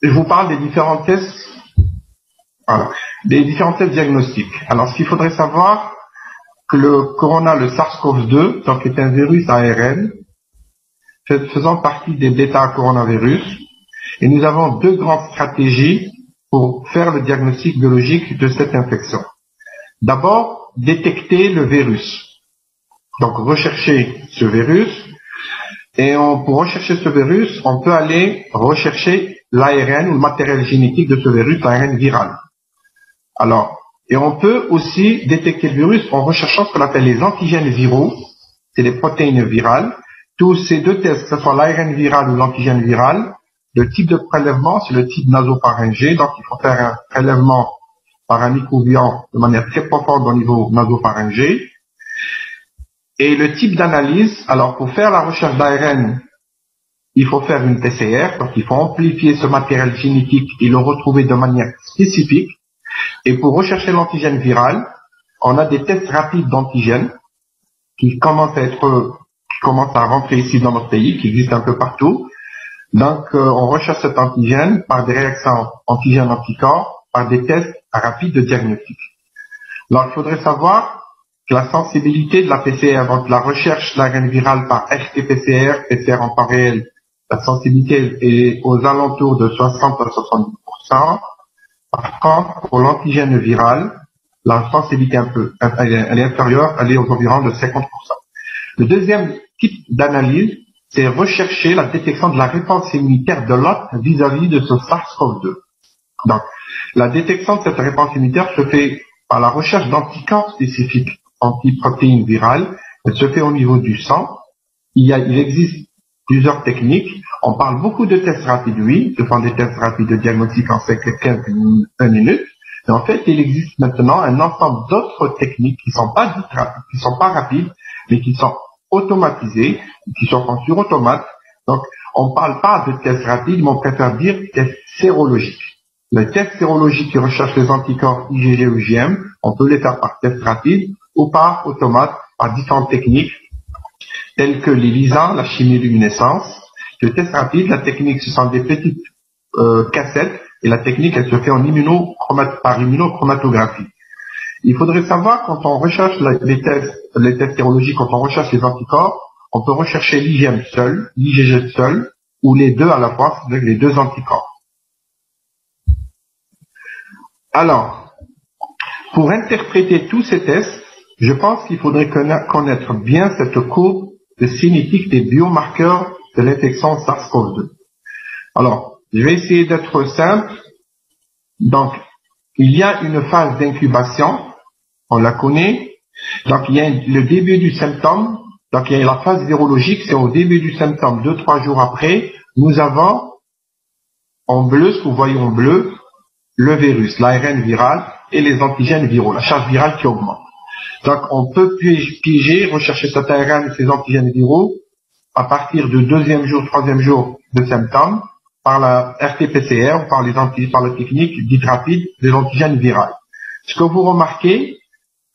je vous parle des différents tests, voilà, des différents tests diagnostiques. Alors, ce qu'il faudrait savoir, que le SARS-CoV-2, donc est un virus ARN, faisant partie des bêta-coronavirus, et nous avons deux grandes stratégies pour faire le diagnostic biologique de cette infection. D'abord, détecter le virus. Donc, rechercher ce virus, et pour rechercher ce virus, on peut aller rechercher l'ARN ou le matériel génétique de ce virus, l'ARN viral. Alors, et on peut aussi détecter le virus en recherchant ce qu'on appelle les antigènes viraux, c'est les protéines virales. Tous ces deux tests, que ce soit l'ARN viral ou l'antigène viral, le type de prélèvement, c'est le type nasopharyngé, donc il faut faire un prélèvement par un microbien de manière très profonde au niveau nasopharyngé. Et le type d'analyse, alors pour faire la recherche d'ARN, il faut faire une PCR, donc il faut amplifier ce matériel génétique et le retrouver de manière spécifique. Et pour rechercher l'antigène viral, on a des tests rapides d'antigènes qui commencent à rentrer ici dans notre pays, qui existent un peu partout. Donc on recherche cet antigène par des réactions antigènes-anticorps, par des tests rapides de diagnostic. Alors il faudrait savoir que la sensibilité de la PCR, donc la recherche de l'ARN viral par RT-PCR, PCR en temps réel, la sensibilité est aux alentours de 60 à 70%. Par contre, pour l'antigène viral, la sensibilité elle est inférieure, elle est aux environs de 50%. Le deuxième type d'analyse, c'est rechercher la détection de la réponse immunitaire de l'hôte vis-à-vis de ce SARS-CoV-2. Donc, la détection de cette réponse immunitaire se fait par la recherche d'anticorps spécifiques antiprotéines virales. Elle se fait au niveau du sang. Il existe plusieurs techniques. On parle beaucoup de tests rapides, oui. Ce sont des tests rapides de diagnostic en 5-15 minutes. Mais en fait, il existe maintenant un ensemble d'autres techniques qui sont pas dites rapides, qui sont pas rapides, mais qui sont automatisées, qui sont en sur automate. Donc, on ne parle pas de tests rapides, mais on préfère dire tests sérologiques. Les tests sérologiques qui recherchent les anticorps IgG ou IgM, on peut les faire par test rapide ou par automate, par différentes techniques, telles que l'ELISA, la chimiluminescence. Le test rapide, la technique, ce sont des petites cassettes, et la technique, elle se fait par immunochromatographie. Il faudrait savoir, quand on recherche les tests sérologiques, quand on recherche les anticorps, on peut rechercher l'IgM seul, l'IgG seul, ou les deux à la fois, c'est-à-dire les deux anticorps. Alors, pour interpréter tous ces tests, je pense qu'il faudrait connaître bien cette courbe de cinétique des biomarqueurs de l'infection SARS-CoV-2. Alors, je vais essayer d'être simple. Donc, il y a une phase d'incubation, on la connaît. Donc, il y a le début du symptôme. Donc, il y a la phase virologique, c'est au début du symptôme, 2-3 jours après, nous avons en bleu, ce que vous voyez en bleu, le virus, l'ARN viral et les antigènes viraux, la charge virale qui augmente. Donc, on peut piéger, rechercher cet ARN et ces antigènes viraux à partir du deuxième jour, troisième jour de symptômes par la RT-PCR ou par la technique dite rapide des antigènes virales. Ce que vous remarquez,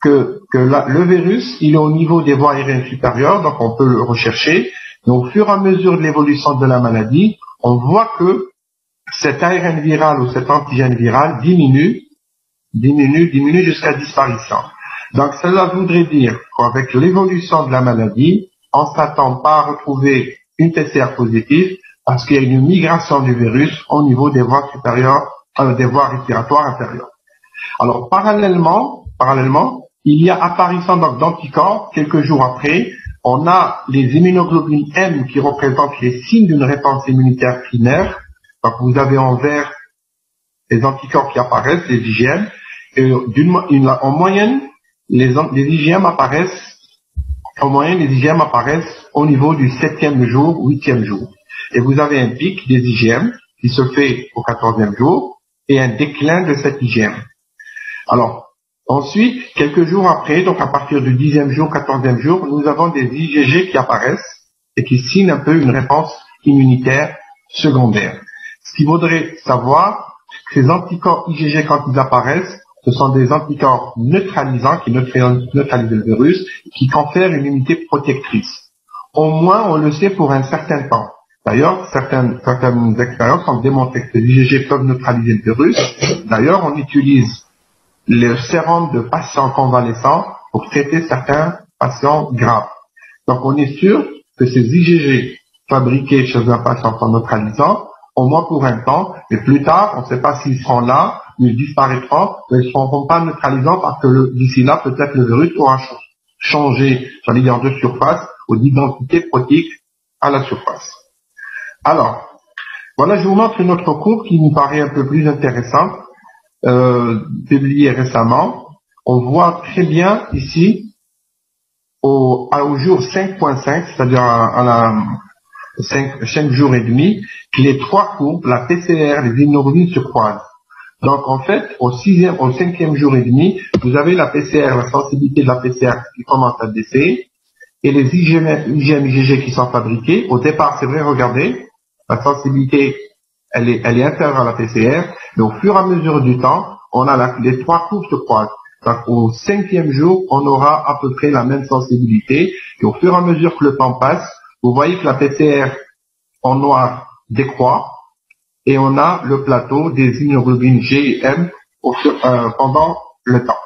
que le virus, il est au niveau des voies aériennes supérieures, donc on peut le rechercher. Et au fur et à mesure de l'évolution de la maladie, on voit que cet ARN viral ou cet antigène viral diminue jusqu'à disparition. Donc cela voudrait dire qu'avec l'évolution de la maladie, on ne s'attend pas à retrouver une PCR positive parce qu'il y a une migration du virus au niveau des voies supérieures, des voies respiratoires inférieures. Alors parallèlement, il y a apparition donc d'anticorps quelques jours après. On a les immunoglobulines M qui représentent les signes d'une réponse immunitaire primaire. Donc vous avez en vert les anticorps qui apparaissent, les IgM, et en moyenne, les IgM apparaissent au niveau du 7e jour, 8e jour. Et vous avez un pic des IgM qui se fait au 14e jour et un déclin de cet IgM. Alors, ensuite, quelques jours après, donc à partir du 10e jour, 14e jour, nous avons des IgG qui apparaissent et qui signent un peu une réponse immunitaire secondaire. Ce qu'il faudrait savoir, ces anticorps IgG, quand ils apparaissent, ce sont des anticorps neutralisants qui neutralisent le virus, qui confèrent une immunité protectrice. Au moins, on le sait pour un certain temps. D'ailleurs, certaines expériences ont démontré que les IgG peuvent neutraliser le virus. D'ailleurs, on utilise le sérum de patients convalescents pour traiter certains patients graves. Donc, on est sûr que ces IgG fabriqués chez un patient sont neutralisants, au moins pour un temps, mais plus tard, on ne sait pas s'ils seront là, ils disparaîtront, mais ils ne seront pas neutralisants parce que d'ici là, peut-être le virus aura changé, j'allais dire, de surface ou d'identité protéique à la surface. Alors, voilà, je vous montre une autre courbe qui me paraît un peu plus intéressante, publiée récemment. On voit très bien ici, au jour 5.5, c'est-à-dire à la 5 jours et demi, que les trois courbes, la PCR, les immunoglobulines se croisent. Donc en fait, au 5e jour et demi, vous avez la PCR, la sensibilité de la PCR qui commence à baisser, et les IgM-IgG qui sont fabriqués. Au départ, c'est vrai, regardez, la sensibilité, elle est inférieure à la PCR, mais au fur et à mesure du temps, on a les trois courbes se croisent. Donc au 5e jour, on aura à peu près la même sensibilité, et au fur et à mesure que le temps passe, vous voyez que la PCR en noir décroît, et on a le plateau des immunoglobulines G et M pendant le temps.